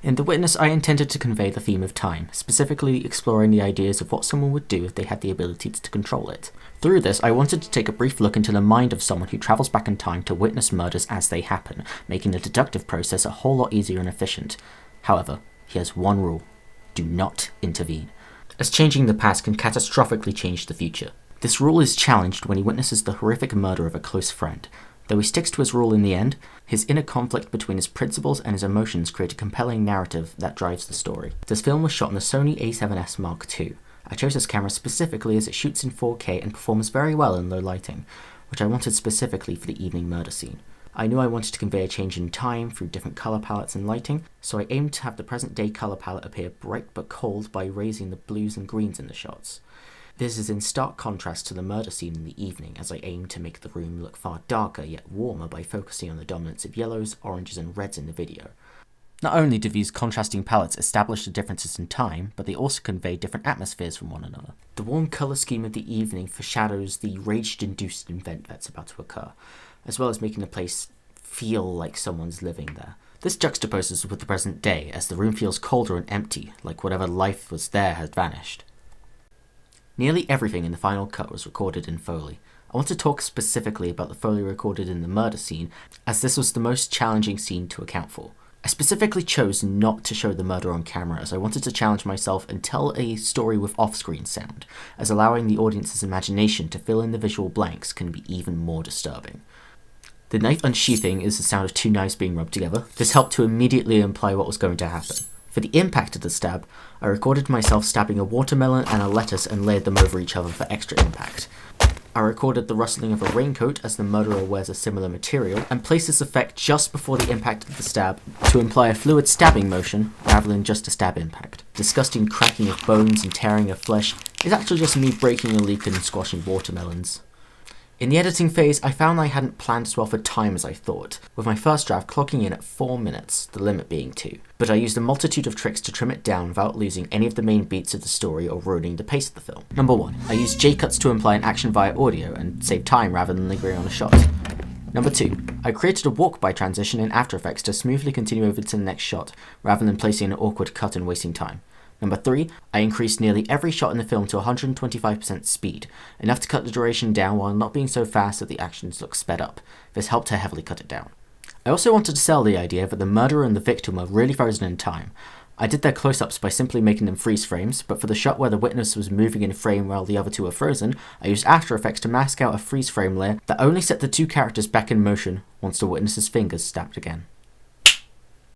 In The Witness, I intended to convey the theme of time, specifically exploring the ideas of what someone would do if they had the ability to control it. Through this, I wanted to take a brief look into the mind of someone who travels back in time to witness murders as they happen, making the deductive process a whole lot easier and efficient. However, he has one rule: do not intervene, as changing the past can catastrophically change the future. This rule is challenged when he witnesses the horrific murder of a close friend. Though he sticks to his rule in the end, his inner conflict between his principles and his emotions create a compelling narrative that drives the story. This film was shot on the Sony a7S Mark II. I chose this camera specifically as it shoots in 4K and performs very well in low lighting, which I wanted specifically for the evening murder scene. I knew I wanted to convey a change in time through different colour palettes and lighting, so I aimed to have the present day colour palette appear bright but cold by raising the blues and greens in the shots. This is in stark contrast to the murder scene in the evening, as I aimed to make the room look far darker yet warmer by focusing on the dominance of yellows, oranges and reds in the video. Not only do these contrasting palettes establish the differences in time, but they also convey different atmospheres from one another. The warm colour scheme of the evening foreshadows the rage-induced event that's about to occur, as well as making the place feel like someone's living there. This juxtaposes with the present day, as the room feels colder and empty, like whatever life was there has vanished. Nearly everything in the final cut was recorded in Foley. I want to talk specifically about the Foley recorded in the murder scene, as this was the most challenging scene to account for. I specifically chose not to show the murder on camera, as I wanted to challenge myself and tell a story with off-screen sound, as allowing the audience's imagination to fill in the visual blanks can be even more disturbing. The knife unsheathing is the sound of two knives being rubbed together. This helped to immediately imply what was going to happen. For the impact of the stab, I recorded myself stabbing a watermelon and a lettuce and layered them over each other for extra impact. I recorded the rustling of a raincoat as the murderer wears a similar material, and placed this effect just before the impact of the stab to imply a fluid stabbing motion rather than just a stab impact. Disgusting cracking of bones and tearing of flesh is actually just me breaking a leek and squashing watermelons. In the editing phase, I found I hadn't planned as well for time as I thought, with my first draft clocking in at 4 minutes, the limit being 2. But I used a multitude of tricks to trim it down without losing any of the main beats of the story or ruining the pace of the film. Number 1. I used J-cuts to imply an action via audio and save time rather than lingering on a shot. Number 2. I created a walk-by transition in After Effects to smoothly continue over to the next shot, rather than placing an awkward cut and wasting time. Number 3, I increased nearly every shot in the film to 125% speed, enough to cut the duration down while not being so fast that the actions look sped up. This helped to heavily cut it down. I also wanted to sell the idea that the murderer and the victim were really frozen in time. I did their close-ups by simply making them freeze frames, but for the shot where the witness was moving in frame while the other two were frozen, I used After Effects to mask out a freeze frame layer that only set the two characters back in motion once the witness's fingers snapped again.